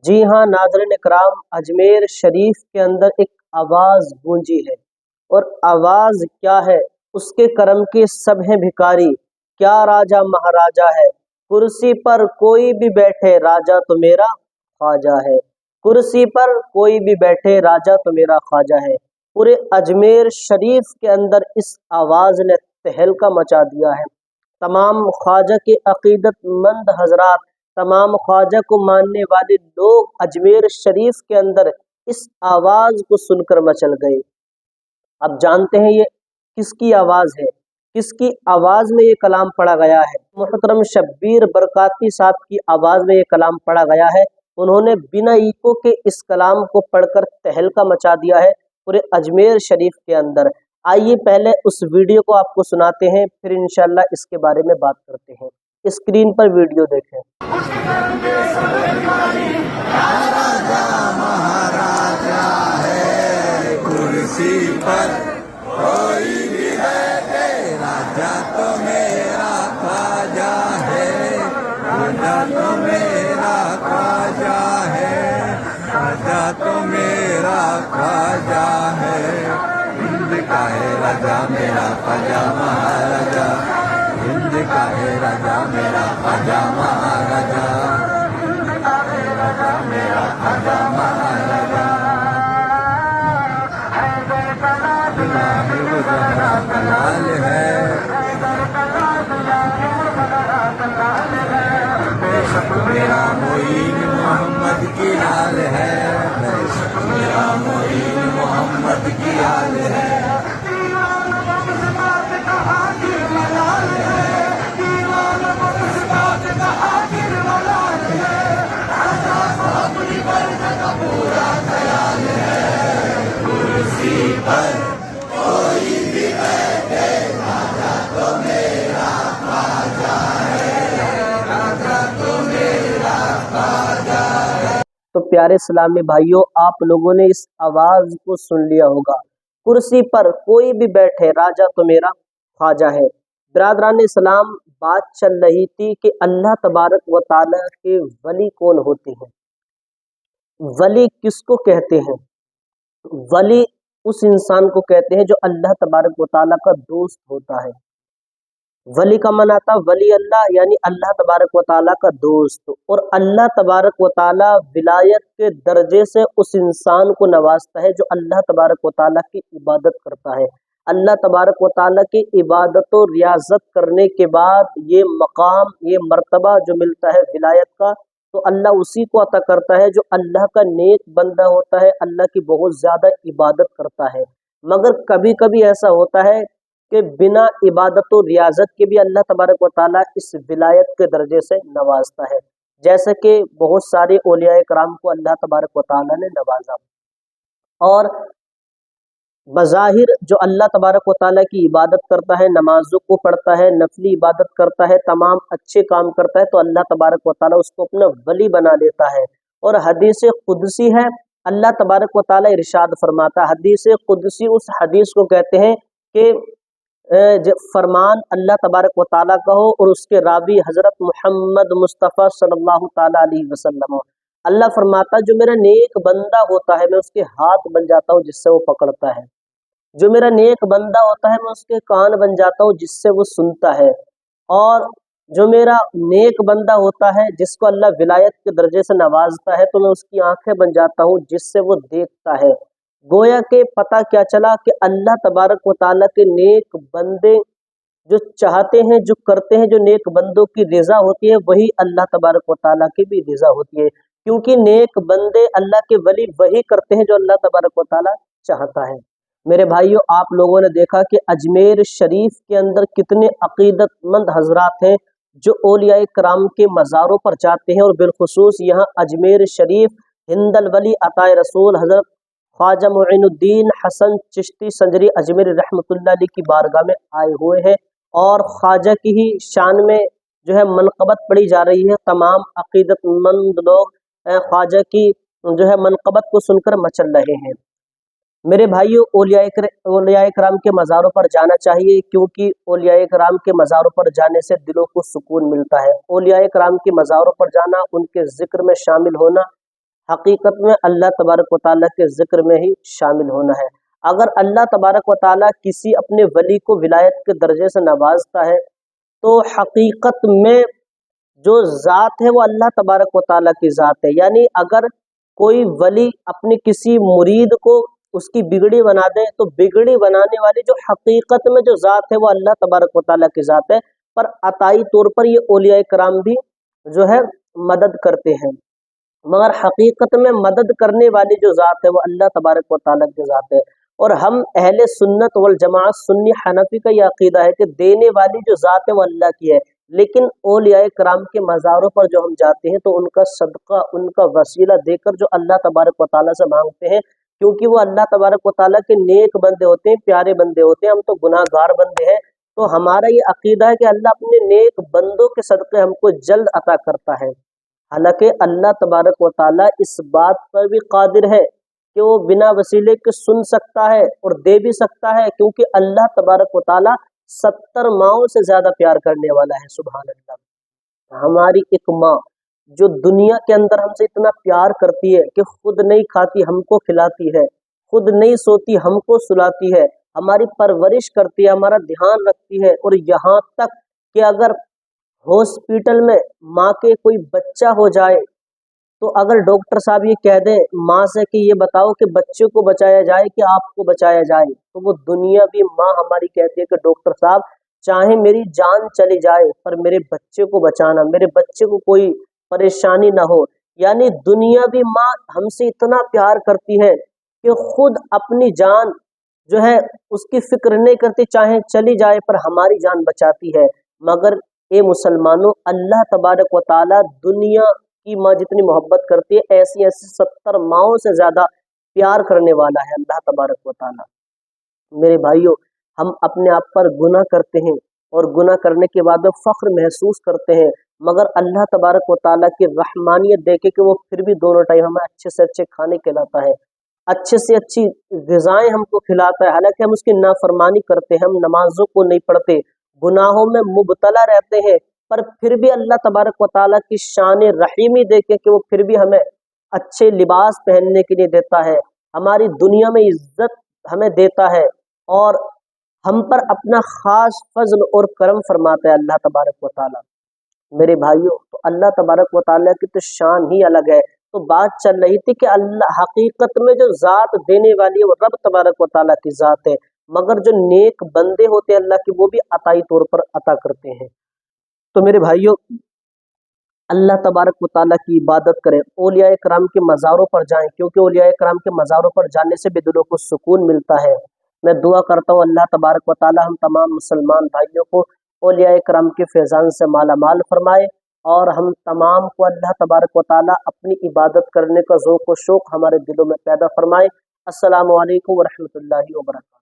जी हाँ नाज़रीन इकराम, अजमेर शरीफ के अंदर एक आवाज़ गूंजी है। और आवाज़ क्या है? उसके करम के सब हैं भिखारी, क्या राजा महाराजा है। कुर्सी पर कोई भी बैठे राजा तो मेरा ख्वाजा है। कुर्सी पर कोई भी बैठे राजा तो मेरा ख्वाजा है। पूरे अजमेर शरीफ के अंदर इस आवाज़ ने तहलका मचा दिया है। तमाम ख्वाजा के अकीदतमंद हजरात, तमाम ख्वाजा को मानने वाले लोग अजमेर शरीफ के अंदर इस आवाज़ को सुनकर मचल गए। अब जानते हैं ये किसकी आवाज़ है, किसकी आवाज़ में ये कलाम पढ़ा गया है। मोहतरम शब्बीर बरकाती साहब की आवाज़ में ये कलाम पढ़ा गया है। उन्होंने बिना ईको के इस कलाम को पढ़कर तहलका मचा दिया है पूरे अजमेर शरीफ के अंदर। आइए पहले उस वीडियो को आपको सुनाते हैं, फिर इंशाल्लाह इसके बारे में बात करते हैं। स्क्रीन पर वीडियो देखें। महाराजा है कुर्सी पर कोई भी बैठे राजा तो मेरा ख्वाजा है, राजा तो मेरा ख्वाजा है, राजा तो मेरा ख्वाजा है। हिंद का है राजा मेरा ख्वाजा महाराजा, हिंद का है राजा मेरा ख्वाजा महाराजा, राजा मेरा ख्वाजा महाराजा। कलाल है मेरा मोईन मोहम्मद की लाल है, मेरा मोईन मोहम्मद की लाल है। तो प्यारे इस्लामी भाइयों, आप लोगों ने इस आवाज़ को सुन लिया होगा। कुर्सी पर कोई भी बैठे राजा तो मेरा ख्वाजा है। बिरादरान इस्लाम, बात चल रही थी कि अल्लाह तबारक व ताला के वली कौन होते हैं। वली किसको कहते हैं? वली उस इंसान को कहते हैं जो अल्लाह तबारक व ताला का दोस्त होता है। वली का मन आता वली अल्लाह, यानी अल्लाह तबारक व ताला का दोस्त। और अल्लाह तबारक व ताला विलायत के दर्जे से उस इंसान को नवाजता है जो अल्लाह तबारक व ताला की इबादत करता है। अल्लाह तबारक व ताला की इबादत और रियाजत करने के बाद ये मकाम, ये मर्तबा जो मिलता है विलायत का, तो अल्लाह उसी को अता करता है जो अल्लाह का नेक बंदा होता है, अल्लाह की बहुत ज़्यादा इबादत करता है। मगर कभी कभी ऐसा होता है कि बिना इबादत और रियाजत के भी अल्लाह तबारक व ताला इस विलायत के दर्जे से नवाजता है। जैसे कि बहुत सारे औलिया कराम को अल्लाह तबारक व ताला ने नवाजा। और बज़ाहिर जो अल्लाह तबारक व ताला की इबादत करता है, नमाज़ों को पढ़ता है, नफली इबादत करता है, तमाम अच्छे काम करता है, तो अल्लाह तबारक व ताला उसको अपना वली बना लेता है। और हदीस कुदसी है, अल्लाह तबारक व ताला इरशाद फरमाता है। हदीस कुदसी उस हदीस को कहते हैं कि फरमान अल्लाह तबारक व ताला का हो और उसके रावी हज़रत मोहम्मद मुस्तफ़ा सल्लल्लाहु ताला अलैहि वसल्लम हो। अल्लाह फरमाता जो मेरा नेक बंदा होता है मैं उसके हाथ बन जाता हूँ जिससे वो पकड़ता है। जो मेरा नेक बंदा होता है मैं उसके कान बन जाता हूँ जिससे वो सुनता है। और जो मेरा नेक बंदा होता है जिसको अल्लाह विलायत के दर्जे से नवाजता है तो मैं उसकी आंखें बन जाता हूँ जिससे वो देखता है। गोया के पता क्या चला कि अल्लाह तबारक व ताला के नेक बंदे जो चाहते हैं, जो करते हैं, जो नेक बंदों की रिजा होती है, वही अल्लाह तबारक व ताला की भी रिजा होती है। क्योंकि नेक बंदे अल्लाह के वली वही करते हैं जो अल्लाह तबारक व ताला चाहता है। मेरे भाइयों, आप लोगों ने देखा कि अजमेर शरीफ के अंदर कितने अकीदतमंद हजरात हैं जो औलिया कराम के मज़ारों पर जाते हैं। और बिलखुसूस यहाँ अजमेर शरीफ हिंदल वली अताए रसूल हज़रत ख्वाजा मुइनुद्दीन हसन चिश्ती संजरी अजमेर रहमतुल्लाह अलैह की बारगाह में आए हुए हैं। और ख्वाजा की ही शान में जो है मनक़बत पढ़ी जा रही है। तमाम अकीदतमंद लोग ख्वाजा की जो है मनक़बत को सुनकर मचल रहे हैं। मेरे भाइयों, औलिया कराम के मज़ारों पर जाना चाहिए, क्योंकि औलिया कराम के मज़ारों पर जाने से दिलों को सुकून मिलता है। औलिया कराम के मज़ारों पर जाना, उनके ज़िक्र में शामिल होना, हकीकत में अल्लाह तबारक व ताला के जिक्र में ही शामिल होना है। अगर अल्लाह तबारक व ताला किसी अपने वली को विलायत के दर्जे से नवाजता है तो हकीकत में जो ज़ात है वो अल्लाह तबारक व ताला की ज़ात है। यानी अगर कोई वली अपने किसी मुरीद को उसकी बिगड़ी बना दे तो बिगड़ी बनाने वाली जो हकीकत में जो ज़ात है वो अल्लाह तबारक व ताला की ज़ात है, पर अताई तौर पर ये औलिया कराम भी जो है मदद करते हैं, मगर हकीकत में मदद करने वाली जो ज़ात है वो अल्लाह तबारक व ताला की ज़ात है। और हम अहले सुन्नत वल जमात सुन्नी हनफी का ये अकीदा है कि देने वाली जो ज़ात है वो अल्लाह की है, लेकिन औलिया कराम के मज़ारों पर जो हम जाते हैं तो उनका सदका उनका वसीला देकर जो अल्लाह तबारक व ताला से मांगते हैं, क्योंकि वो अल्लाह तबारक व ताला के नेक बंदे होते हैं, प्यारे बंदे होते हैं, हम तो गुनाहगार बंदे हैं। तो हमारा ये अकीदा है कि अल्लाह अपने नेक बंदों के सदक़े हमको जल्द अता करता है। हालांकि अल्लाह तबारक व ताला इस बात पर भी कादिर है कि वो बिना वसीले के सुन सकता है और दे भी सकता है, क्योंकि अल्लाह तबारक व ताला 70 माओं से ज़्यादा प्यार करने वाला है। सुभान अल्लाह। हमारी एक माँ जो दुनिया के अंदर हमसे इतना प्यार करती है कि खुद नहीं खाती हमको खिलाती है, खुद नहीं सोती हमको सुलाती है, हमारी परवरिश करती है, हमारा ध्यान रखती है, और यहाँ तक कि अगर हॉस्पिटल में माँ के कोई बच्चा हो जाए तो अगर डॉक्टर साहब ये कह दें माँ से कि ये बताओ कि बच्चे को बचाया जाए कि आपको बचाया जाए, तो वो दुनियावी माँ हमारी कहती है कि डॉक्टर साहब चाहे मेरी जान चली जाए पर मेरे बच्चे को बचाना, मेरे बच्चे को कोई परेशानी ना हो। यानी दुनियावी माँ हमसे इतना प्यार करती है कि खुद अपनी जान जो है उसकी फिक्र नहीं करती, चाहे चली जाए पर हमारी जान बचाती है। मगर ए मुसलमानों, अल्लाह तबारक व ताला दुनिया की माँ जितनी मोहब्बत करती है ऐसी ऐसी 70 माओं से ज़्यादा प्यार करने वाला है अल्लाह तबारक व ताला। मेरे भाइयों, हम अपने आप पर गुनाह करते हैं और गुनाह करने के बाद में फ़ख्र महसूस करते हैं, मगर अल्लाह तबारक व ताला की रहमानियत देखे कि वो फिर भी दोनों टाइम हमें अच्छे से अच्छे खाने खिलाता है, अच्छे से अच्छी ग़िज़ाएँ हमको खिलाता है। हालांकि हम उसकी नाफरमानी करते हैं, हम नमाज़ों को नहीं पढ़ते, गुनाहों में मुबतला रहते हैं, पर फिर भी अल्लाह तबारक व ताला की शान रहीमी देखे कि वो फिर भी हमें अच्छे लिबास पहनने के लिए देता है, हमारी दुनिया में इज्जत हमें देता है, और हम पर अपना ख़ास फजल और करम फरमाता है अल्लाह तबारक व ताला। मेरे भाइयों, तो अल्लाह तबारक व ताला की तो शान ही अलग है। तो बात चल रही थी कि अल्लाह हकीकत में जो ज़ात देने वाली है वो रब तबारक व ताला की ज़ात है, मगर जो नेक बंदे होते हैं अल्लाह के वो भी अताई तौर पर अता करते हैं। तो मेरे भाइयों, अल्लाह तबारक व ताला की इबादत करें, औलिया कराम के मज़ारों पर जाएं, क्योंकि औलिया कराम के मज़ारों पर जाने से भी दिलों को सुकून मिलता है। मैं दुआ करता हूँ अल्लाह तबारक व ताला हम तमाम मुसलमान भाइयों को औलिया कराम के फैज़ान से माला माल फरमाए, और हम तमाम को अल्लाह तबारक व ताला अपनी इबादत करने का ज़ौक़ व शौक़ हमारे दिलों में पैदा फरमाए। अस्सलामु अलैकुम व रहमतुल्लाहि व बरकातहू।